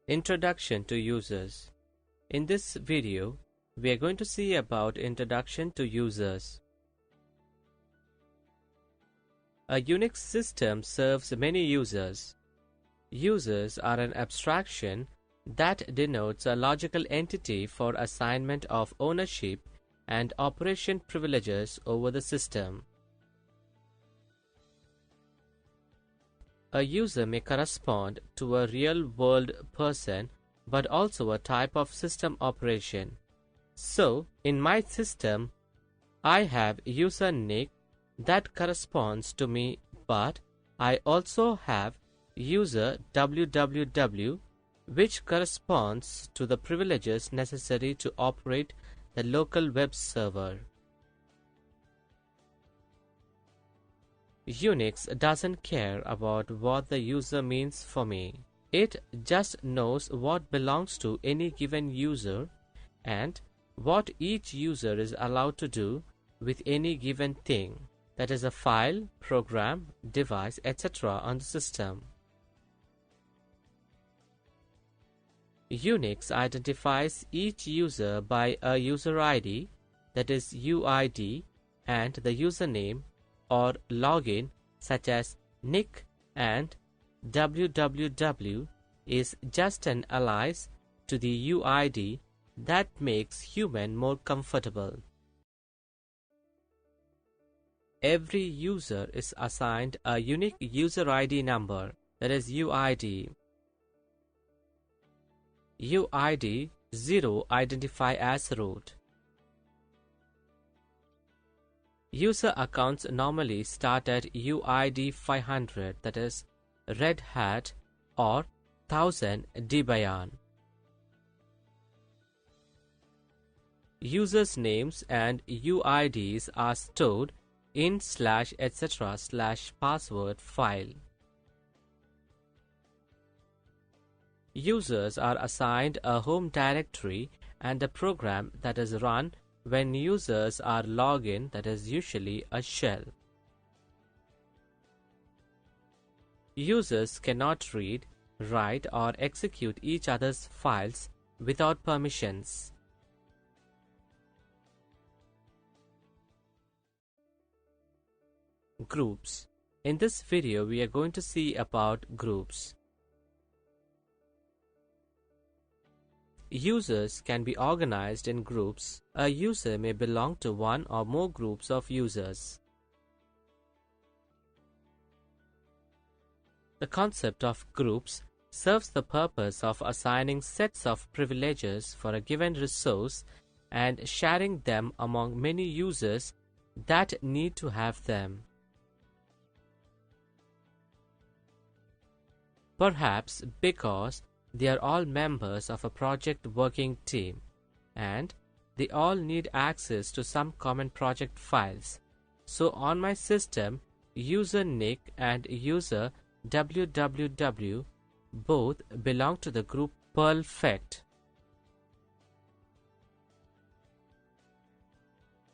Introduction to users. In this video, we are going to see about introduction to users. A Unix system serves many users. Users are an abstraction that denotes a logical entity for assignment of ownership and operation privileges over the system. A user may correspond to a real-world person but also a type of system operation. So, in my system, I have user Nick that corresponds to me, but I also have user www which corresponds to the privileges necessary to operate the local web server. Unix doesn't care about what the user means for me. It just knows what belongs to any given user and what each user is allowed to do with any given thing, that is a file, program, device, etc. on the system. Unix identifies each user by a user ID, that is UID, and the username or login such as nick, and www is just an alias to the UID that makes human more comfortable. Every user is assigned a unique user ID number, that is UID. UID 0 identify as root. User accounts normally start at UID 500, that is Red Hat, or 1000 Debian. Users' names and UIDs are stored in /etc/password file. Users are assigned a home directory and a program that is run when users are logged in, that is usually a shell. Users cannot read, write, or execute each other's files without permissions. Groups. In this video, we are going to see about groups. Users can be organized in groups. A user may belong to one or more groups of users. The concept of groups serves the purpose of assigning sets of privileges for a given resource and sharing them among many users that need to have them. Perhaps because they are all members of a project working team, and they all need access to some common project files. So on my system, user Nick and user www both belong to the group Perfect.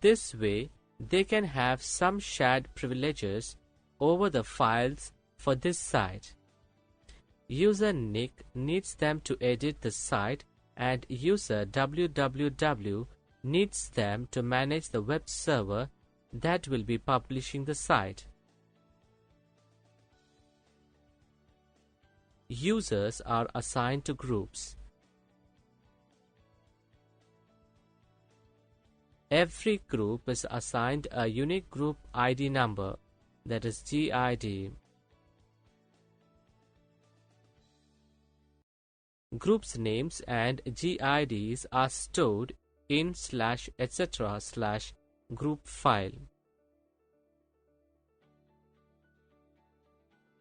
This way, they can have some shared privileges over the files for this site. User Nick needs them to edit the site, and user www needs them to manage the web server that will be publishing the site. Users are assigned to groups. Every group is assigned a unique group ID number, that is GID. Groups names and GIDs are stored in /etc/group file.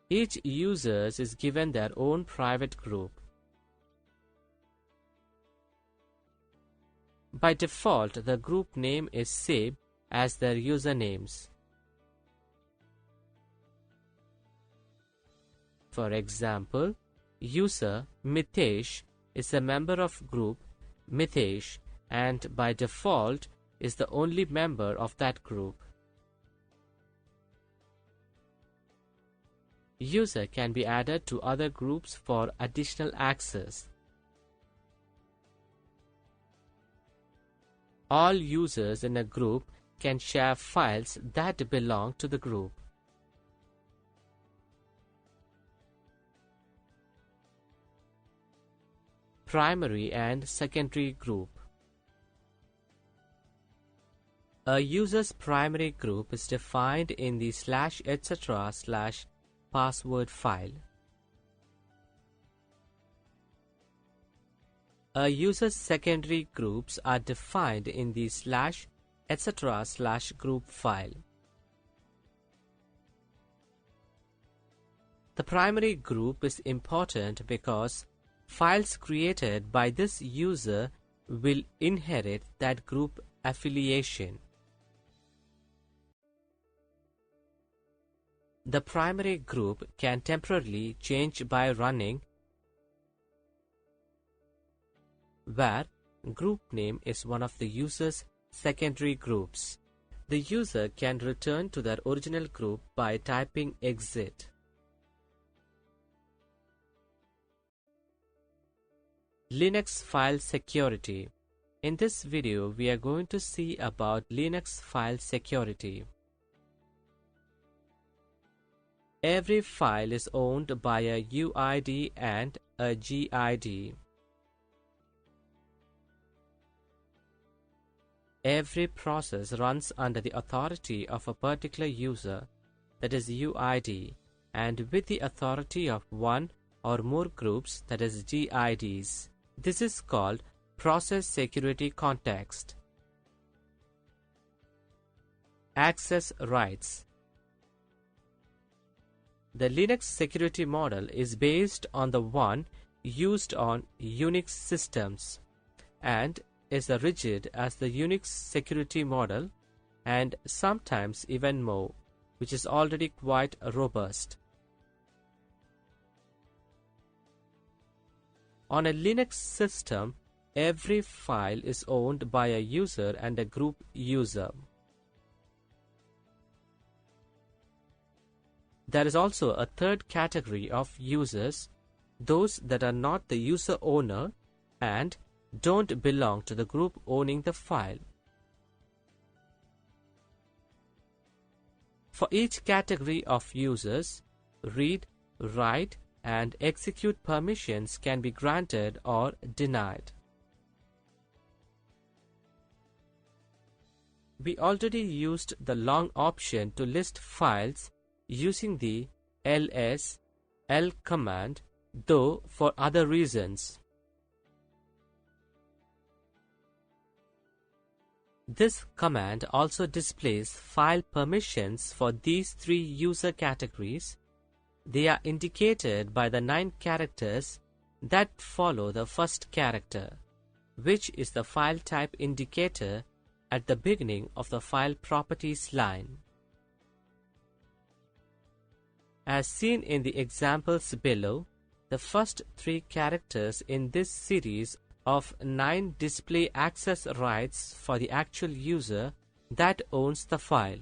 Each user is given their own private group. By default, the group name is saved as their usernames. For example, user Mitesh is a member of group Mitesh and by default is the only member of that group. User can be added to other groups for additional access. All users in a group can share files that belong to the group. Primary and secondary group. A user's primary group is defined in the /etc/password file. A user's secondary groups are defined in the /etc/group file. The primary group is important because files created by this user will inherit that group affiliation. The primary group can temporarily change by running, where group name is one of the user's secondary groups. The user can return to their original group by typing exit. Linux file security. In this video, we are going to see about Linux file security. Every file is owned by a UID and a GID. Every process runs under the authority of a particular user, that is UID, and with the authority of one or more groups, that is GIDs. This is called process security context. Access rights. The Linux security model is based on the one used on Unix systems and is as rigid as the Unix security model and sometimes even more, which is already quite robust. On a Linux system, every file is owned by a user and a group user. There is also a third category of users, those that are not the user owner and don't belong to the group owning the file. For each category of users, read, write, and execute permissions can be granted or denied. We already used the long option to list files using the ls/l command, though for other reasons. This command also displays file permissions for these three user categories. They are indicated by the 9 characters that follow the first character, which is the file type indicator at the beginning of the file properties line. As seen in the examples below, the first 3 characters in this series of 9 display access rights for the actual user that owns the file.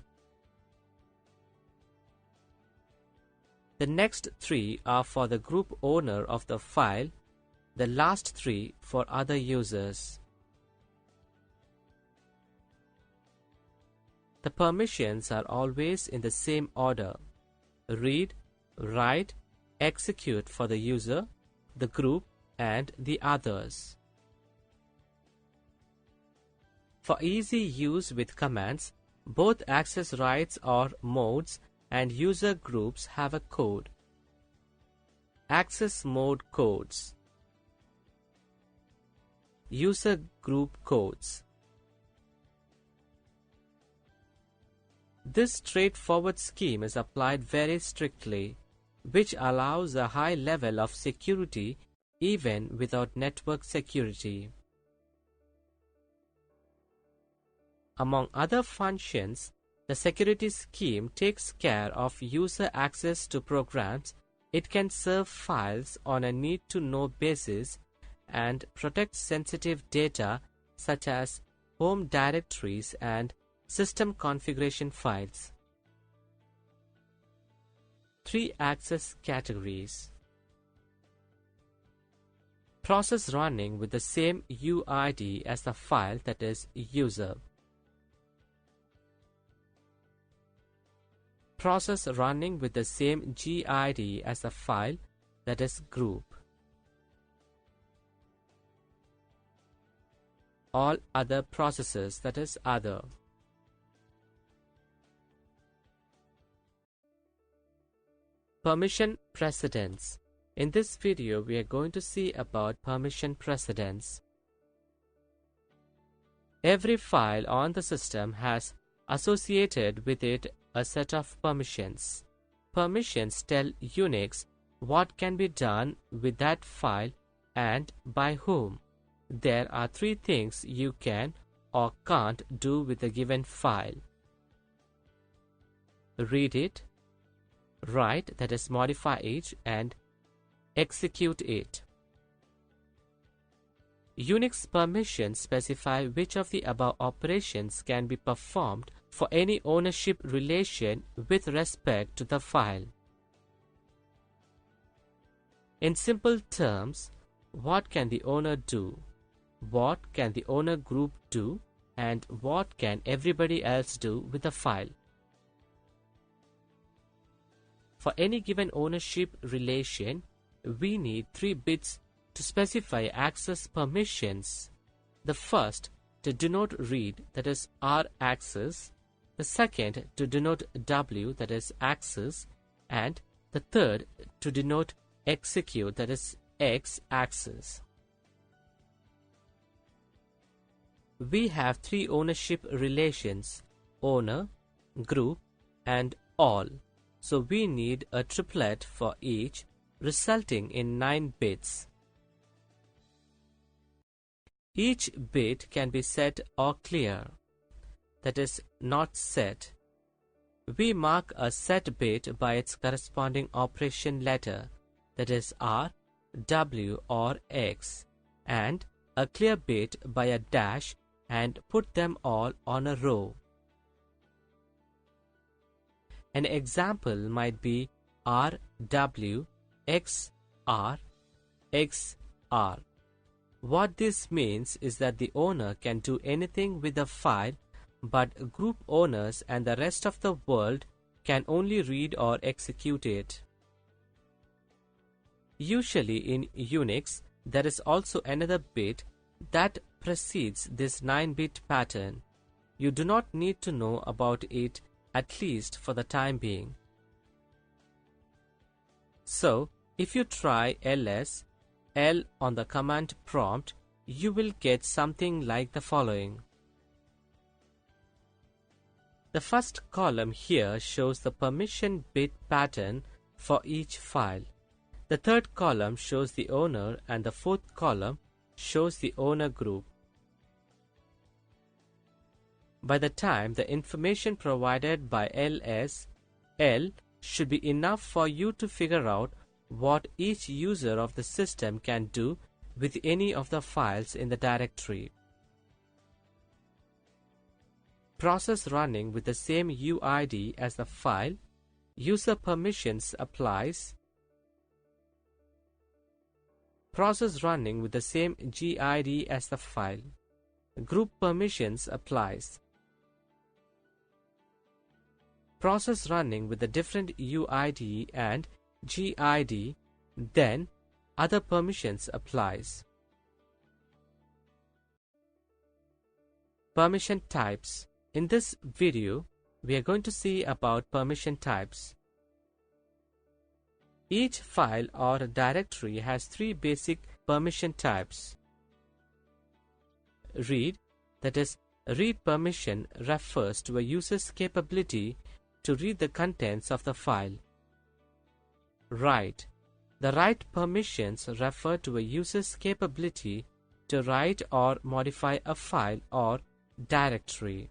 The next 3 are for the group owner of the file, the last 3 for other users. The permissions are always in the same order: read, write, execute for the user, the group, and the others. For easy use with commands, both access rights or modes and user groups have a code. Access mode codes, user group codes. This straightforward scheme is applied very strictly, which allows a high level of security even without network security. Among other functions, the security scheme takes care of user access to programs. It can serve files on a need-to-know basis and protect sensitive data such as home directories and system configuration files. 3 access categories. process running with the same UID as the file, that is user. Process running with the same GID as the file, that is group. All other processes, that is other. Permission precedence. In this video, we are going to see about permission precedence. Every file on the system has associated with it a set of permissions. Permissions tell Unix what can be done with that file and by whom. There are three things you can or can't do with a given file: read it, write, that is modify it, and execute it. Unix permissions specify which of the above operations can be performed for any ownership relation with respect to the file. In simple terms, what can the owner do? What can the owner group do? And what can everybody else do with the file? For any given ownership relation, we need 3 bits to specify access permissions. The first to denote read, that is R access, the second to denote W, that is access, and the third to denote execute, that is X access. We have 3 ownership relations: owner, group, and all. So we need a triplet for each, resulting in 9 bits. Each bit can be set or clear, that is not set. We mark a set bit by its corresponding operation letter, that is R, W, or X, and a clear bit by a dash, and put them all on a row. An example might be R, W, X, R, X, R. What this means is that the owner can do anything with the file, but group owners and the rest of the world can only read or execute it. Usually in Unix, there is also another bit that precedes this 9-bit pattern. You do not need to know about it, at least for the time being. So, if you try ls L on the command prompt, you will get something like the following. The first column here shows the permission bit pattern for each file. The third column shows the owner, and the fourth column shows the owner group. By the time the information provided by ls L should be enough for you to figure out what each user of the system can do with any of the files in the directory. Process running with the same UID as the file. User permissions applies. Process running with the same GID as the file. Group permissions applies. Process running with a different UID and GID, then other permissions applies. Permission types. In this video, we are going to see about permission types. Each file or directory has 3 basic permission types. Read, that is, read permission refers to a user's capability to read the contents of the file. Write. The write permissions refer to a user's capability to write or modify a file or directory.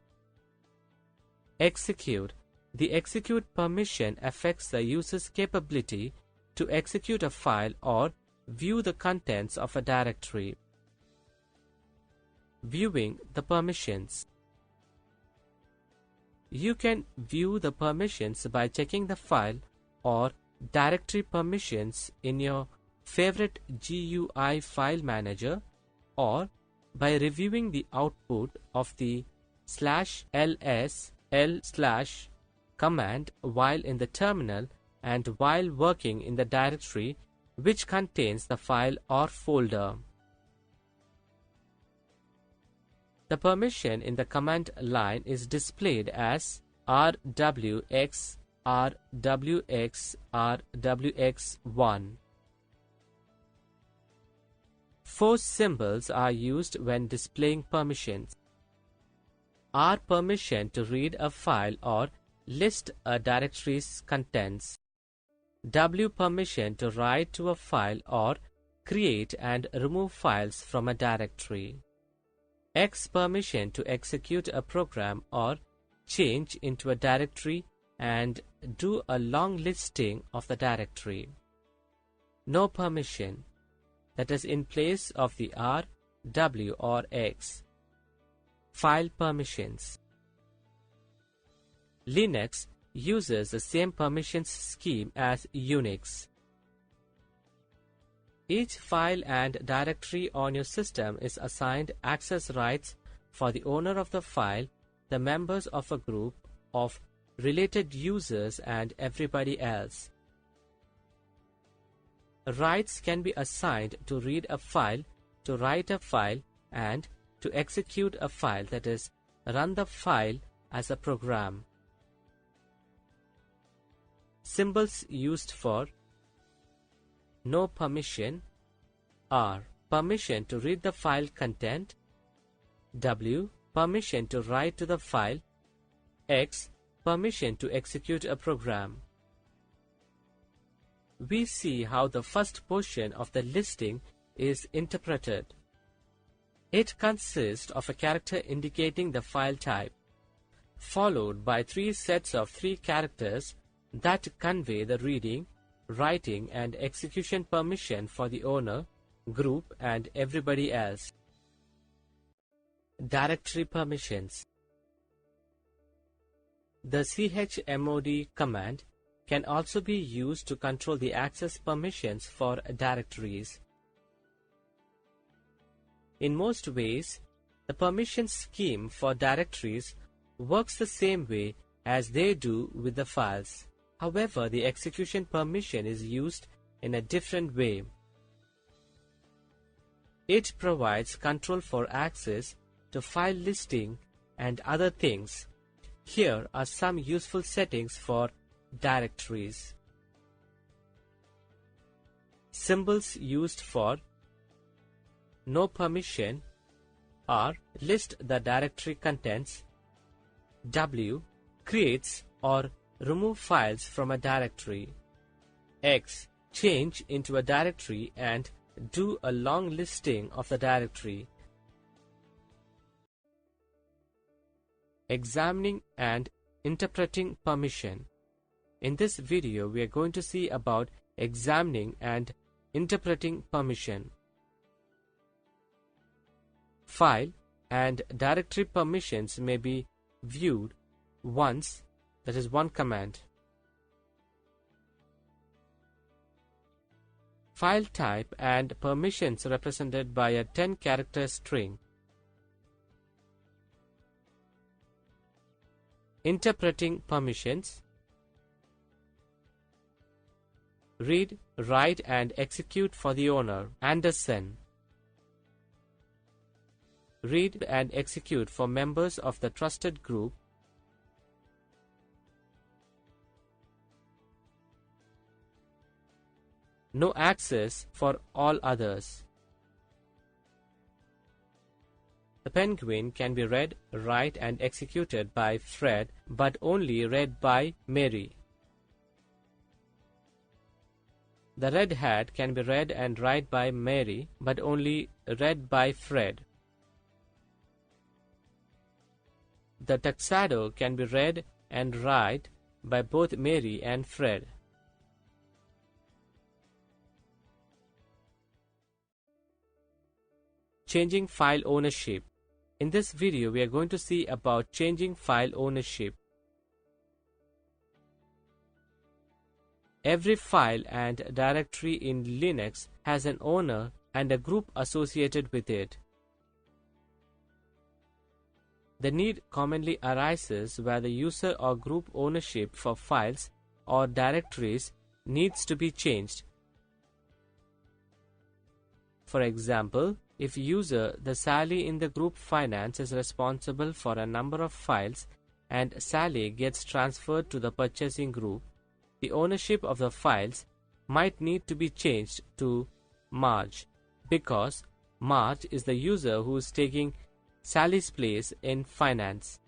Execute. The execute permission affects the user's capability to execute a file or view the contents of a directory. Viewing the permissions. You can view the permissions by checking the file or directory permissions in your favorite GUI file manager, or by reviewing the output of the /ls/l/ command while in the terminal and while working in the directory which contains the file or folder. The permission in the command line is displayed as rwx rwx rwx1. 4 symbols are used when displaying permissions. R permission to read a file or list a directory's contents. W permission to write to a file or create and remove files from a directory. X permission to execute a program or change into a directory and do a long listing of the directory. No permission, that is in place of the R, W or X. File permissions. Linux uses the same permissions scheme as Unix. Each file and directory on your system is assigned access rights for the owner of the file, the members of a group of related users, and everybody else. Rights can be assigned to read a file, to write a file, and to execute a file, that is, run the file as a program. Symbols used for no permission are permission to read the file content, W permission to write to the file, X permission to execute a program. We see how the first portion of the listing is interpreted. It consists of a character indicating the file type, followed by 3 sets of 3 characters that convey the reading, writing, and execution permission for the owner, group, and everybody else. Directory permissions. The chmod command can also be used to control the access permissions for directories. In most ways, the permission scheme for directories works the same way as they do with the files. However, the execution permission is used in a different way. It provides control for access to file listing and other things. Here are some useful settings for directories. Symbols used for no permission are list the directory contents, W creates or remove files from a directory, X change into a directory and do a long listing of the directory. Examining and interpreting permission. In this video, we are going to see about examining and interpreting permission. File and directory permissions may be viewed once, that is one command. File type and permissions represented by a 10-character string. Interpreting permissions. Read, write, and execute for the owner, Anderson. Read and execute for members of the trusted group, no access for all others. The penguin can be read, write, and executed by Fred, but only read by Mary. The red hat can be read and write by Mary, but only read by Fred. The tuxedo can be read and write by both Mary and Fred. Changing file ownership. In this video, we are going to see about changing file ownership. Every file and directory in Linux has an owner and a group associated with it. The need commonly arises where the user or group ownership for files or directories needs to be changed. For example, if user the Sally in the group finance is responsible for a number of files and Sally gets transferred to the purchasing group, the ownership of the files might need to be changed to Marge, because Marge is the user who is taking Sally's place in finance.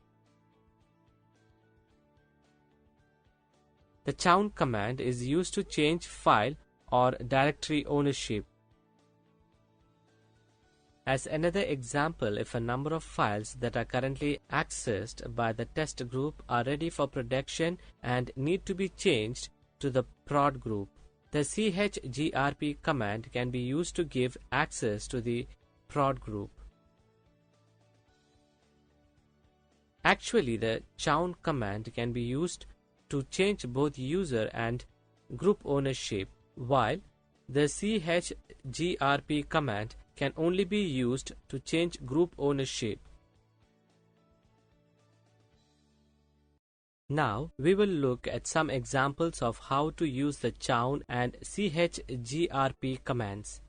The chown command is used to change file or directory ownership. As another example, if a number of files that are currently accessed by the test group are ready for production and need to be changed to the prod group, the chgrp command can be used to give access to the prod group. Actually, the chown command can be used to change both user and group ownership, while the chgrp command can only be used to change group ownership. Now, we will look at some examples of how to use the chown and chgrp commands.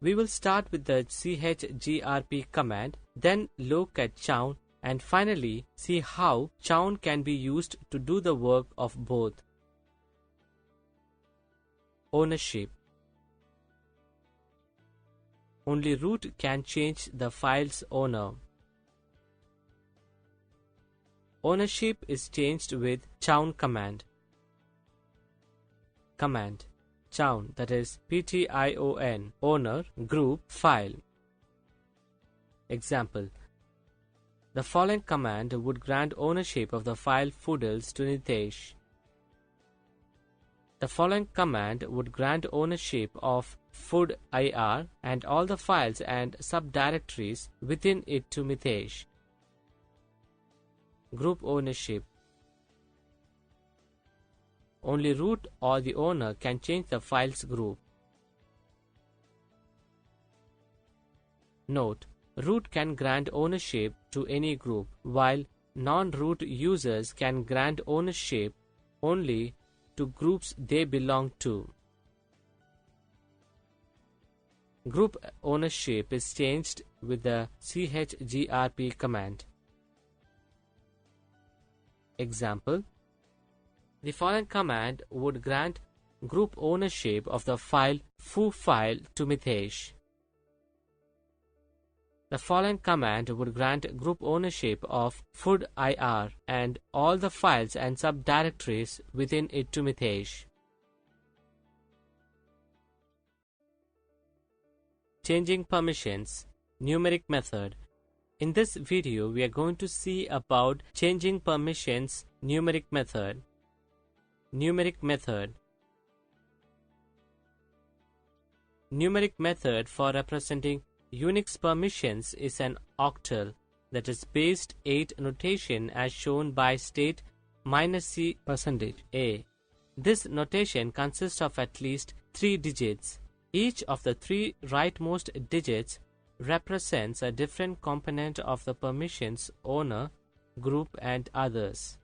We will start with the chgrp command, then look at chown, and finally see how chown can be used to do the work of both. Ownership. Only root can change the file's owner. Ownership is changed with chown command. Command chown, that is ption, owner, group, file. Example: the following command would grant ownership of the file Foodles to Nitesh. The following command would grant ownership of food.ir and all the files and subdirectories within it to Mitesh. Group ownership. Only root or the owner can change the file's group. Note: root can grant ownership to any group, while non-root users can grant ownership only to groups they belong to. Group ownership is changed with the chgrp command. Example: the following command would grant group ownership of the file foo file to Mitesh. The following command would grant group ownership of food.ir and all the files and subdirectories within it to Mitesh. Changing permissions. Numeric method. In this video, we are going to see about changing permissions numeric method. Numeric method. Numeric method for representing Unix permissions is an octal, that is based 8 notation as shown by state -c%a. This notation consists of at least 3 digits. Each of the 3 rightmost digits represents a different component of the permissions owner, group, and others.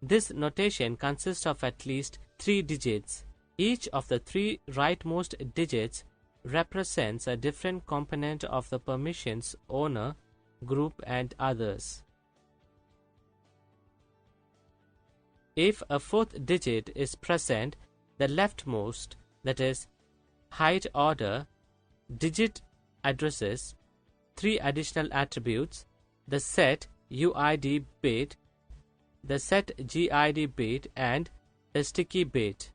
This notation consists of at least 3 digits. Each of the 3 rightmost digits represents a different component of the permissions owner, group, and others. If a 4th digit is present, the leftmost, that is height order, digit addresses 3 additional attributes: the set UID bit, the set GID bit, and the sticky bit.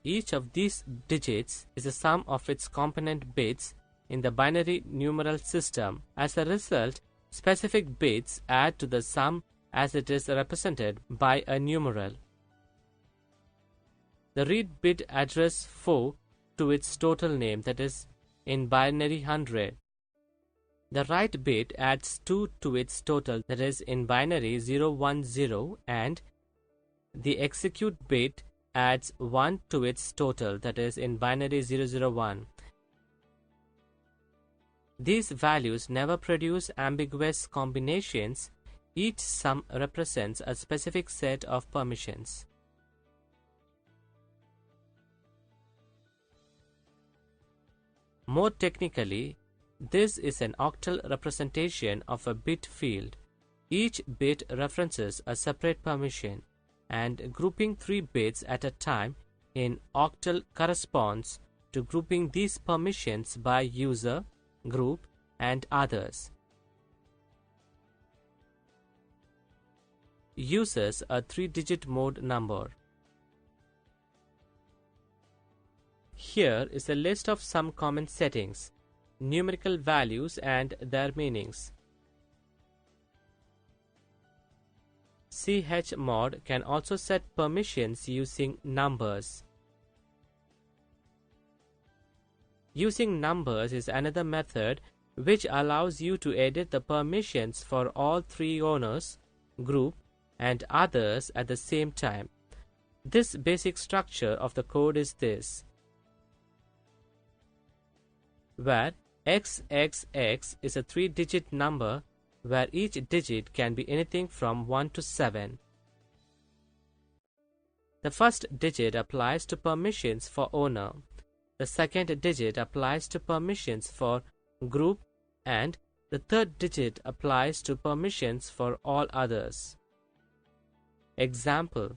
Each of these digits is the sum of its component bits in the binary numeral system. As a result, specific bits add to the sum as it is represented by a numeral. The read bit address 4 to its total name, that is in binary 100. The write bit adds 2 to its total, that is in binary 010, and the execute bit adds 1 to its total, that is in binary 001. These values never produce ambiguous combinations. Each sum represents a specific set of permissions. More technically, this is an octal representation of a bit field. Each bit references a separate permission, and grouping 3 bits at a time in octal corresponds to grouping these permissions by user, group, and others. Uses a 3-digit mode number. Here is a list of some common settings, numerical values and their meanings. chmod can also set permissions using numbers. Using numbers is another method which allows you to edit the permissions for all 3 owners, group, and others at the same time. This basic structure of the code is this, where XXX is a 3-digit number where each digit can be anything from 1 to 7. The first digit applies to permissions for owner. The second digit applies to permissions for group, and the third digit applies to permissions for all others. Example: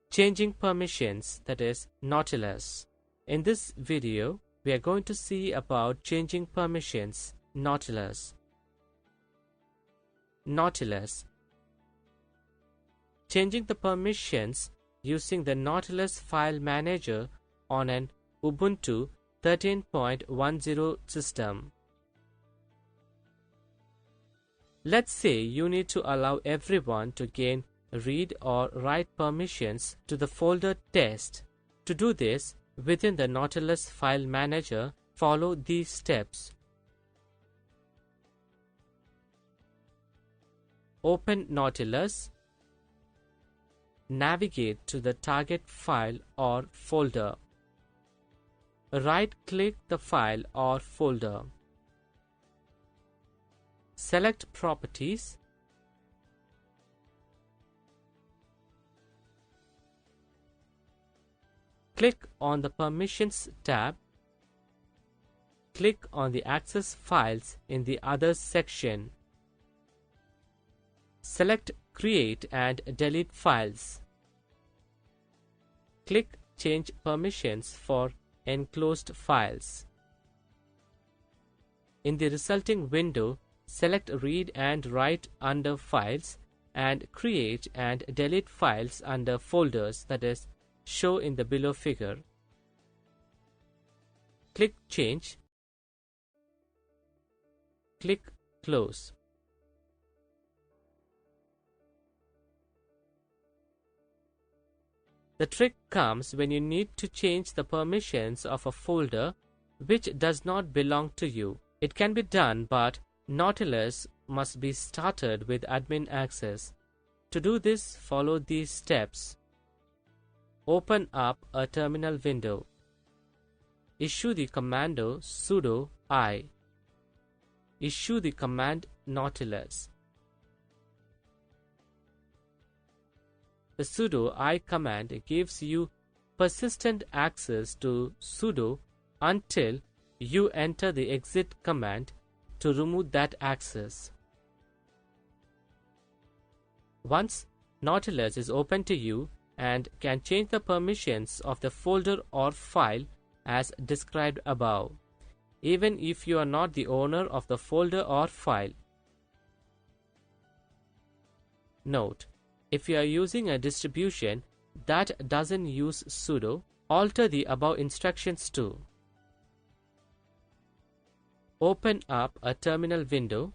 changing permissions, that is Nautilus. In this video, we are going to see about changing permissions, Nautilus. Nautilus. Changing the permissions using the Nautilus file manager on an Ubuntu 13.10 system. Let's say you need to allow everyone to gain read or write permissions to the folder test. To do this, within the Nautilus file manager, follow these steps. Open Nautilus. Navigate to the target file or folder. Right-click the file or folder. Select Properties. Click on the Permissions tab. Click on the Access Files in the Others section. Select Create and Delete Files. Click Change Permissions for enclosed files. In the resulting window, select Read and Write under Files and Create and Delete Files under Folders, that is, show in the below figure. Click Change. Click Close. The trick comes when you need to change the permissions of a folder which does not belong to you. It can be done, but Nautilus must be started with admin access. To do this, follow these steps. Open up a terminal window. Issue the commando sudo I. Issue the command Nautilus. The sudo I command gives you persistent access to sudo until you enter the exit command to remove that access. Once Nautilus is open to you and can change the permissions of the folder or file as described above, even if you are not the owner of the folder or file. Note: if you are using a distribution that doesn't use sudo, alter the above instructions too. Open up a terminal window.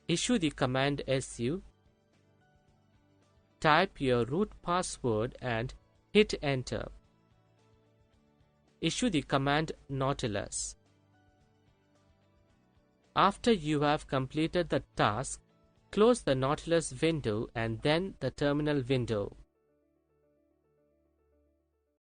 Issue the command su. Type your root password and hit enter. Issue the command Nautilus. After you have completed the task, close the Nautilus window and then the terminal window.